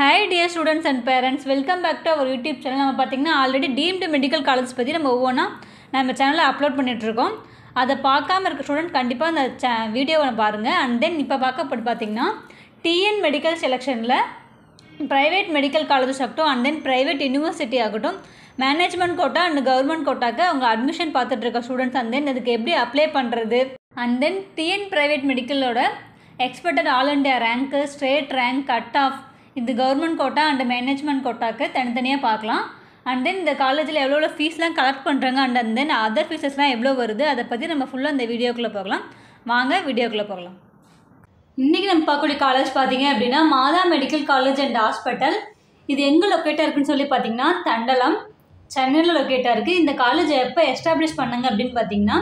Hi dear students and parents, welcome back to our YouTube channel. நம்ம பார்த்தீங்கன்னா already deemed medical college பற்றி நம்ம ஒவ்வொன்றா நம்ம சேனலில் அப்லோட் பண்ணிகிட்ருக்கோம். அதை பார்க்காம இருக்க ஸ்டூடெண்ட் கண்டிப்பாக அந்த வீடியோவை பாருங்கள். அண்ட் தென் இப்போ பார்த்தீங்கன்னா டிஎன் மெடிக்கல் செலெக்ஷனில் ப்ரைவேட் மெடிக்கல் காலேஜஸ் ஆகட்டும் அண்ட் தென் ப்ரைவேட் யூனிவர்சிட்டி ஆகட்டும் மேனேஜ்மெண்ட் கோட்டா அண்ட் கவர்மெண்ட் கோட்டாக்கு அவங்க அட்மிஷன் பார்த்துட்ருக்க ஸ்டூடெண்ட்ஸ் அண்ட் தென் அதுக்கு எப்படி அப்ளை பண்ணுறது அண்ட் தென் டிஎன் ப்ரைவேட் மெடிக்கலோட எக்ஸ்பெக்டட் ஆல் இண்டியா ரேங்க்கு ஸ்ட்ரேட் ரேங்க் கட் ஆஃப் இந்த கவர்மெண்ட் கோட்டா அண்ட் மேனேஜ்மெண்ட் கோட்டாக்கு தனித்தனியாக பார்க்கலாம். அண்ட் தென் இந்த காலேஜில் எவ்வளோ ஃபீஸ்லாம் கலெக்ட் பண்ணுறாங்க அண்ட் தென் அதர் ஃபீஸஸ்லாம் எவ்வளோ வருது அதை பற்றி நம்ம ஃபுல்லாக இந்த வீடியோக்குள்ளே போகலாம். வாங்க வீடியோக்குள்ளே போகலாம். இன்றைக்கி நம்ம பார்க்கக்கூடிய காலேஜ் பார்த்தீங்க அப்படின்னா மாதா மெடிக்கல் காலேஜ் அண்ட் ஹாஸ்பிட்டல். இது எங்கே லொக்கேட்டாக இருக்குன்னு சொல்லி பார்த்தீங்கன்னா தண்டலம், சென்னையில் லொக்கேட்டாக இருக்குது. இந்த காலேஜ் எப்போ எஸ்டாப்ளிஷ் பண்ணாங்க அப்படின்னு பார்த்தீங்கன்னா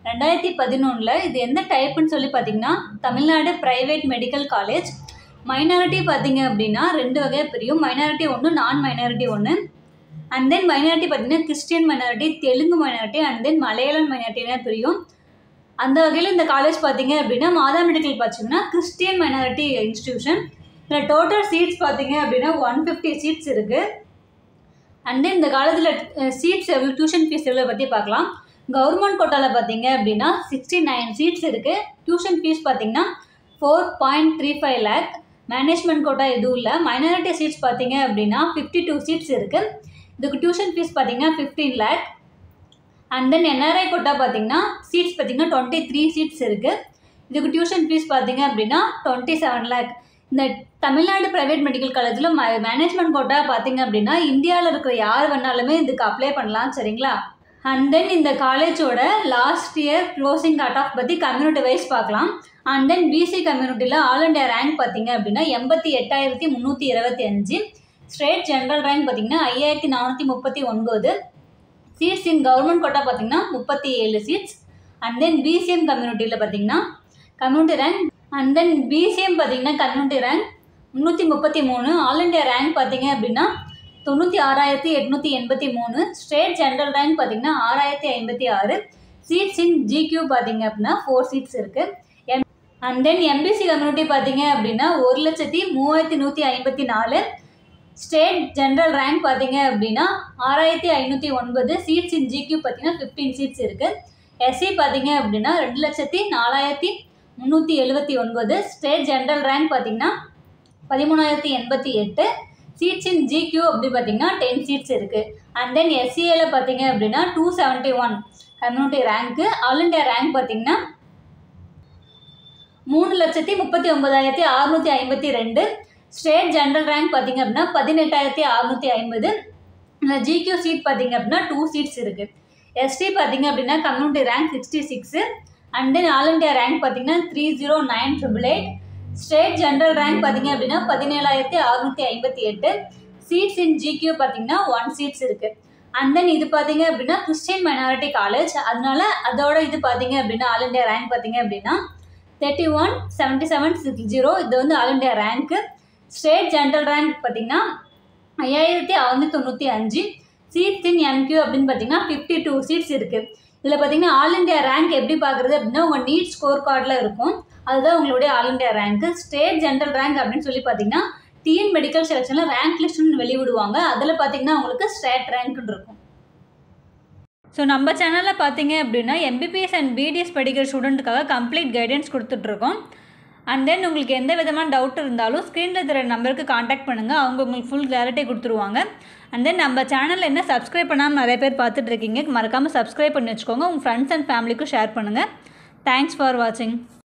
2011. இது எந்த டைப்புன்னு சொல்லி பார்த்தீங்கன்னா Tamil Nadu private medical college. Minority பார்த்தீங்க அப்படின்னா 2 வகையாக பிரியும். மைனாரிட்டி 1, நான் மைனாரிட்டி 1. அண்ட் தென் மைனாரிட்டி பார்த்தீங்கன்னா Christian minority, Telugu minority and then Malayalam மைனாரிட்டினா பிரியும். அந்த வகையில் இந்த காலேஜ் பார்த்தீங்க அப்படின்னா மாதா மெடிக்கல் பார்த்தீங்கன்னா கிறிஸ்டியன் மைனாரிட்டி இன்ஸ்டிடியூஷன். இதில் டோட்டல் சீட்ஸ் பார்த்தீங்க அப்படின்னா 150 சீட்ஸ் இருக்குது. அண்ட் தென் இந்த காலேஜில் சீட்ஸ் எவ்வளோ, டியூஷன் ஃபீஸ் எவ்வளோ பற்றி பார்க்கலாம். கவர்மெண்ட் கோட்டாவில் பார்த்தீங்க அப்படின்னா 69 சீட்ஸ் இருக்குது. டியூஷன் ஃபீஸ் பார்த்தீங்கன்னா 4.35 lakh. மேனேஜ்மெண்ட் கோட்டா எதுவும் இல்லை. மைனாரிட்டி சீட்ஸ் பார்த்தீங்க அப்படின்னா 52 சீட்ஸ் இருக்குது. இதுக்கு டியூஷன் ஃபீஸ் பார்த்தீங்கன்னா 15 lakh. And then NRI quota பார்த்தீங்கன்னா சீட்ஸ் பார்த்தீங்கன்னா 23 சீட்ஸ் இருக்குது. இதுக்கு டியூஷன் ஃபீஸ் பார்த்தீங்க அப்படின்னா 27 lakh. இந்த தமிழ்நாடு ப்ரைவேட் மெடிக்கல் காலேஜில் மேனேஜ்மெண்ட் கோட்டா பார்த்தீங்க அப்படின்னா இந்தியாவில் இருக்கிற யார் வேணாலுமே இதுக்கு அப்ளை பண்ணலாம், சரிங்களா? அண்ட் தென் இந்த காலேஜோட last year closing cut off பற்றி கம்யூனிட்டி வைஸ் பார்க்கலாம். அண்ட் தென் பிசி கம்யூனிட்டியில் ஆல் இண்டியா ரேங்க் பார்த்தீங்க அப்படின்னா 88,325. ஸ்ட்ரேட் ஜென்ரல் ரேங்க் பார்த்தீங்கன்னா 5,439. சீட்ஸ் இன் கவர்மெண்ட் கோட்டா பார்த்தீங்கன்னா 37 சீட்ஸ். அண்ட் தென் பிசிஎம் கம்யூனிட்டியில் பார்த்தீங்கன்னா community rank and then BCM பார்த்தீங்கன்னா community rank 333. All India rank பார்த்தீங்க அப்படின்னா 96,883. ஸ்ட்ரேட் ஜென்ரல் ரேங்க் பார்த்தீங்கன்னா 6,056. சீட்ஸ் இன் ஜிக்யூ பார்த்தீங்க அப்படின்னா 4 சீட்ஸ் இருக்குது. அண்ட் தென் எம்பிசி கம்யூனிட்டி பார்த்தீங்க அப்படின்னா 1,03,154. ஸ்டேட் ஜென்ரல் ரேங்க் பார்த்தீங்க அப்படின்னா 6,509. சீட்ஸ் இன் ஜிக்யூ பார்த்தீங்கன்னா 15 சீட்ஸ் இருக்குது. எஸ்சி பார்த்தீங்க அப்படின்னா 2,04,379. ஸ்டேட் ஜென்ரல் ரேங்க் பார்த்தீங்கன்னா 13,088. சீட்ஸ் இன் ஜிக்யூ அப்படி பார்த்தீங்கன்னா 10 சீட்ஸ் இருக்குது. அண்ட் தென் எஸ்சிஏல பார்த்தீங்க அப்படின்னா 271 community rank. All India rank பார்த்தீங்கன்னா 3,39,652. ஸ்டேட் ஜென்ரல் ரேங்க் பார்த்தீங்க அப்படின்னா 18,650. ஜிக்யூ சீட் பார்த்தீங்க அப்படின்னா 2 சீட்ஸ் இருக்குது. எஸ்டி பார்த்தீங்க அப்படின்னா community rank 66. And then all India rank பார்த்தீங்கன்னா 309,888. ஸ்டேட் ஜென்ரல் ரேங்க் பார்த்தீங்க அப்படின்னா 17,658. சீட்ஸ் இன் ஜிக்யூ பார்த்தீங்கன்னா 1 சீட்ஸ் இருக்குது. அண்ட் தென் இது பார்த்தீங்க அப்படின்னா கிறிஸ்டியன் மைனாரிட்டி காலேஜ், அதனால அதோட இது பார்த்தீங்க அப்படின்னா ஆல் இண்டியா ரேங்க் பார்த்தீங்க அப்படின்னா 31,77,60. இது வந்து all India rank. State general rank பார்த்தீங்கன்னா 5,695. சீட்ஸ் இன் எம்கியூ அப்படின்னு பார்த்தீங்கன்னா 52 சீட்ஸ் இருக்குது. இதில் பார்த்தீங்கன்னா ஆல் இண்டியா ரேங்க் எப்படி பார்க்குறது அப்படின்னா உங்கள் நீட் ஸ்கோர் கார்டில் இருக்கும், அதுதான் உங்களுடைய all India rank. State general rank அப்படின்னு சொல்லி பார்த்தீங்கன்னா டிஎன் மெடிக்கல் செலெக்ஷனில் ரேங்க் லிஸ்ட்னு வெளிவிடுவாங்க, அதில் பார்த்தீங்கன்னா உங்களுக்கு ஸ்டேட் ரேங்க்னு இருக்கும். ஸோ நம்ம சேனலில் பார்த்தீங்க அப்படின்னா எம்பிபிஎஸ் அண்ட் பிடிஎஸ் படிக்கிற ஸ்டூடெண்ட்டுக்காக கம்ப்ளீட் கைடன்ஸ் கொடுத்துட்ருக்கோம். அண்ட் தென் உங்களுக்கு எந்த விதமான டவுட் இருந்தாலும் ஸ்க்ரீனில் இருக்கிற நம்பருக்கு காண்டாக்ட் பண்ணுங்கள், அவங்க உங்களுக்கு ஃபுல் கிளாரிட்டி கொடுத்துருவாங்க. அண்ட் தென் நம்ம சேனலில் என்ன சப்ஸ்கிரைப் பண்ணாமல் நிறைய பேர் பார்த்துட்ருக்கீங்க, மறக்காமல் சப்ஸ்கிரைப் பண்ணி வச்சுக்கோங்க. உங்கள் ஃப்ரெண்ட்ஸ் அண்ட் ஃபேமிலிக்கும் ஷேர் பண்ணுங்கள். தேங்க்ஸ் ஃபார் வாட்சிங்.